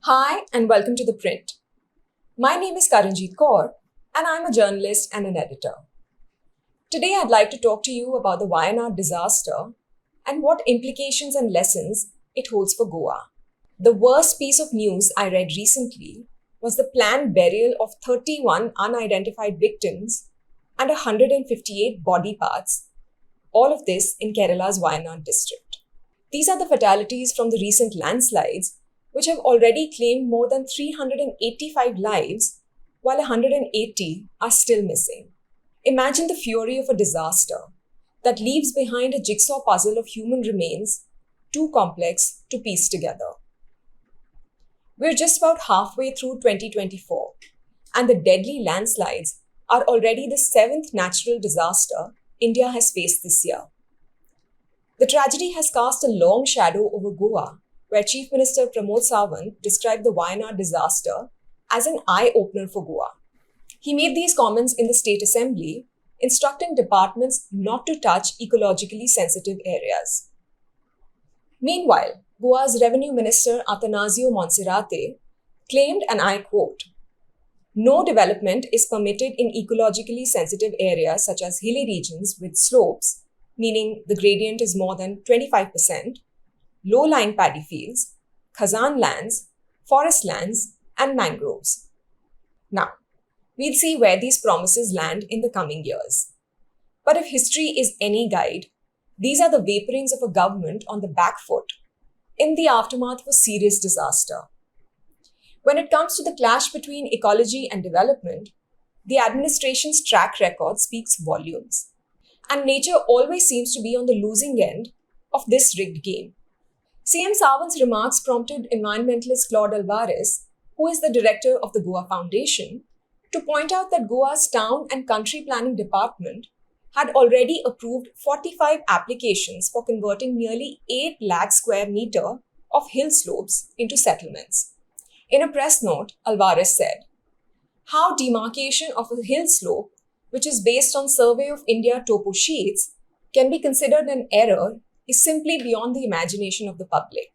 Hi and welcome to The Print. My name is Karanjeet Kaur and I'm a journalist and an editor. Today I'd like to talk to you about the Wayanad disaster and what implications and lessons it holds for Goa. The worst piece of news I read recently was the planned burial of 31 unidentified victims and 158 body parts, all of this in Kerala's Wayanad district. These are the fatalities from the recent landslides, which have already claimed more than 385 lives, while 180 are still missing. Imagine the fury of a disaster that leaves behind a jigsaw puzzle of human remains too complex to piece together. We're just about halfway through 2024, and the deadly landslides are already the seventh natural disaster India has faced this year. The tragedy has cast a long shadow over Goa, where Chief Minister Pramod Sawant described the Wayanad disaster as an eye-opener for Goa. He made these comments in the State Assembly, instructing departments not to touch ecologically sensitive areas. Meanwhile, Goa's Revenue Minister Atanasio Monserrate claimed, and I quote, "No development is permitted in ecologically sensitive areas such as hilly regions with slopes, meaning the gradient is more than 25%, low-lying paddy fields, khazan lands, forest lands, and mangroves." Now, we'll see where these promises land in the coming years. But if history is any guide, these are the vaporings of a government on the back foot in the aftermath of a serious disaster. When it comes to the clash between ecology and development, the administration's track record speaks volumes. And nature always seems to be on the losing end of this rigged game. CM Sawant's remarks prompted environmentalist Claude Alvarez, who is the director of the Goa Foundation, to point out that Goa's Town and Country Planning Department had already approved 45 applications for converting nearly 8 lakh square meter of hill slopes into settlements. In a press note, Alvarez said, "How demarcation of a hill slope, which is based on Survey of India topo sheets, can be considered an error is simply beyond the imagination of the public."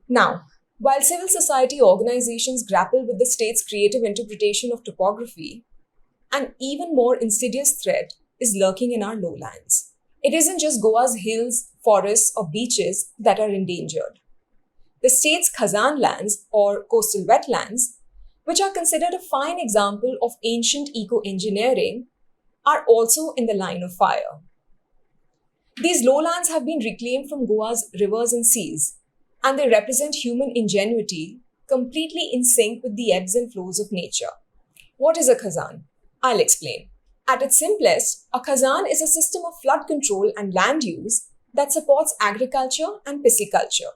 Now, while civil society organizations grapple with the state's creative interpretation of topography, an even more insidious threat is lurking in our lowlands. It isn't just Goa's hills, forests, or beaches that are endangered. The state's khazan lands, or coastal wetlands, which are considered a fine example of ancient eco-engineering, are also in the line of fire. These lowlands have been reclaimed from Goa's rivers and seas, and they represent human ingenuity completely in sync with the ebbs and flows of nature. What is a khazan? I'll explain. At its simplest, a khazan is a system of flood control and land use that supports agriculture and pisciculture.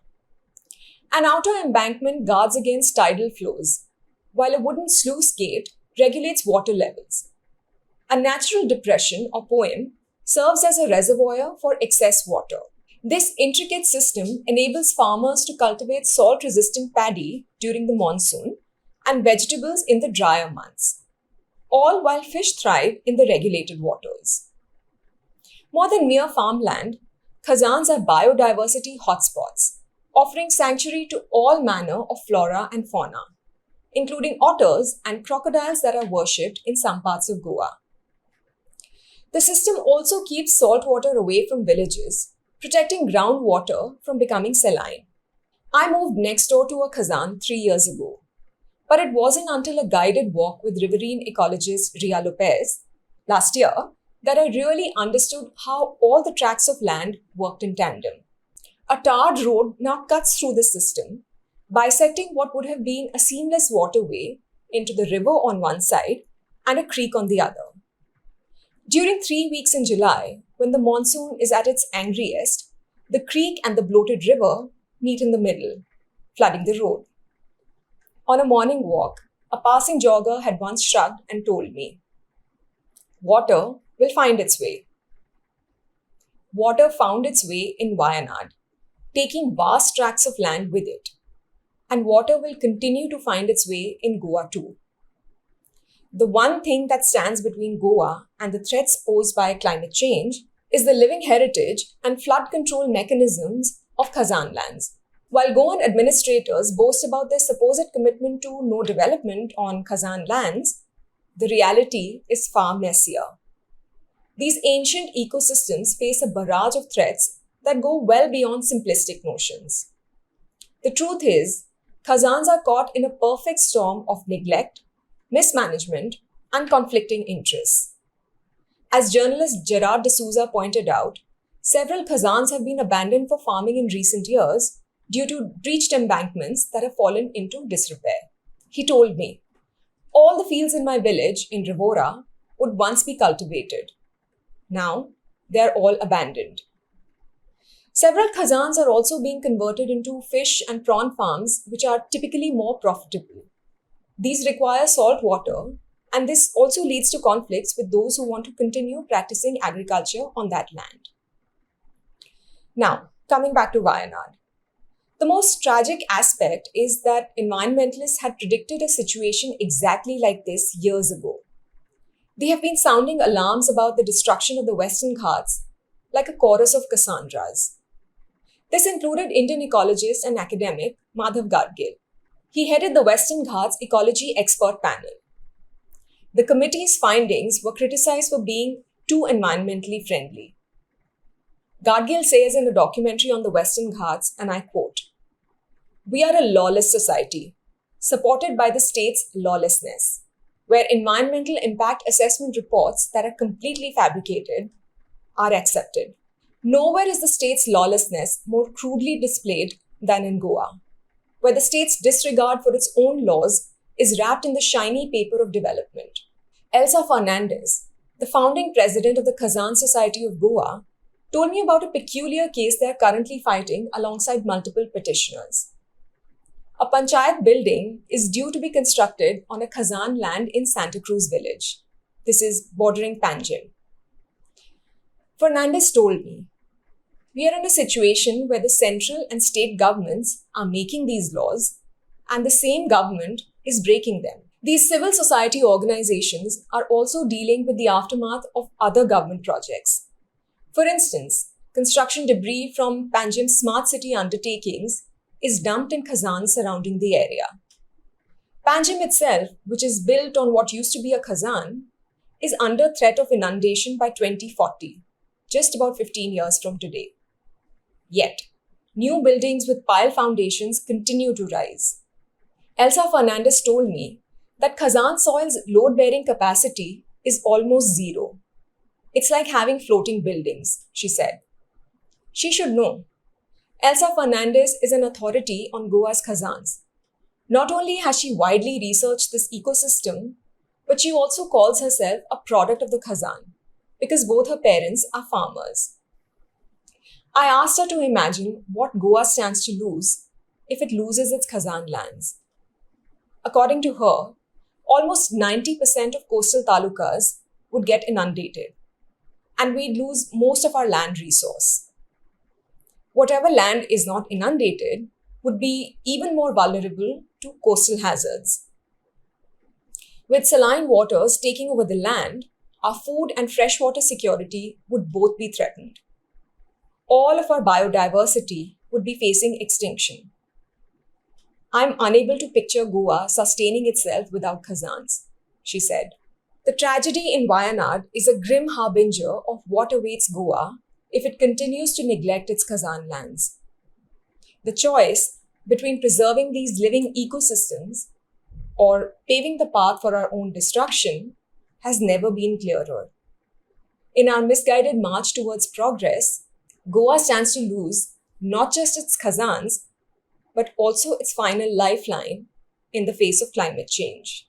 An outer embankment guards against tidal flows, while a wooden sluice gate regulates water levels. A natural depression or poem serves as a reservoir for excess water. This intricate system enables farmers to cultivate salt-resistant paddy during the monsoon and vegetables in the drier months, all while fish thrive in the regulated waters. More than mere farmland, khazans are biodiversity hotspots, offering sanctuary to all manner of flora and fauna, including otters and crocodiles that are worshipped in some parts of Goa. The system also keeps salt water away from villages, protecting groundwater from becoming saline. I moved next door to a khazan 3 years ago, but it wasn't until a guided walk with riverine ecologist Ria Lopez last year that I really understood how all the tracts of land worked in tandem. A tarred road now cuts through the system, bisecting what would have been a seamless waterway into the river on one side and a creek on the other. During 3 weeks in July, when the monsoon is at its angriest, the creek and the bloated river meet in the middle, flooding the road. On a morning walk, a passing jogger had once shrugged and told me, "Water will find its way." Water found its way in Wayanad, taking vast tracts of land with it, and water will continue to find its way in Goa too. The one thing that stands between Goa and the threats posed by climate change is the living heritage and flood control mechanisms of khazan lands. While Goan administrators boast about their supposed commitment to no development on Khazan lands, the reality is far messier. These ancient ecosystems face a barrage of threats that go well beyond simplistic notions. The truth is, Khazans are caught in a perfect storm of neglect, mismanagement, and conflicting interests. As journalist Gerard D'Souza pointed out, several Khazans have been abandoned for farming in recent years due to breached embankments that have fallen into disrepair. He told me, all the fields in my village in Rivora would once be cultivated. Now, they are all abandoned. Several Khazans are also being converted into fish and prawn farms, which are typically more profitable. These require salt water, and this also leads to conflicts with those who want to continue practicing agriculture on that land. Now, coming back to Wayanad. The most tragic aspect is that environmentalists had predicted a situation exactly like this years ago. They have been sounding alarms about the destruction of the Western Ghats like a chorus of Cassandras. This included Indian ecologist and academic Madhav Gadgil. He headed the Western Ghats Ecology Expert Panel. The committee's findings were criticized for being too environmentally friendly. Gadgil says in a documentary on the Western Ghats, and I quote, "We are a lawless society, supported by the state's lawlessness, where environmental impact assessment reports that are completely fabricated are accepted. Nowhere is the state's lawlessness more crudely displayed than in Goa, where the state's disregard for its own laws is wrapped in the shiny paper of development." Elsa Fernandez, the founding president of the Khazan Society of Goa, told me about a peculiar case they are currently fighting alongside multiple petitioners. A panchayat building is due to be constructed on a Khazan land in Santa Cruz village. This is bordering Panjim. Fernandez told me, "We are in a situation where the central and state governments are making these laws and the same government is breaking them. These civil society organizations are also dealing with the aftermath of other government projects. For instance, construction debris from Panjim's smart city undertakings is dumped in Khazan surrounding the area. Panjim itself, which is built on what used to be a Khazan, is under threat of inundation by 2040, just about 15 years from today. Yet, new buildings with pile foundations continue to rise. Elsa Fernandez told me that Khazan soil's load-bearing capacity is almost zero. It's like having floating buildings, she said. She should know. Elsa Fernandez is an authority on Goa's Khazans. Not only has she widely researched this ecosystem, but she also calls herself a product of the Khazan, because both her parents are farmers. I asked her to imagine what Goa stands to lose if it loses its Khazan lands. According to her, almost 90% of coastal talukas would get inundated, and we'd lose most of our land resource. Whatever land is not inundated would be even more vulnerable to coastal hazards. With saline waters taking over the land, our food and freshwater security would both be threatened. All of our biodiversity would be facing extinction. I'm unable to picture Goa sustaining itself without Khazans," she said. The tragedy in Wayanad is a grim harbinger of what awaits Goa if it continues to neglect its Khazan lands. The choice between preserving these living ecosystems or paving the path for our own destruction has never been clearer. In our misguided march towards progress, Goa stands to lose not just its Khazans, but also its final lifeline in the face of climate change.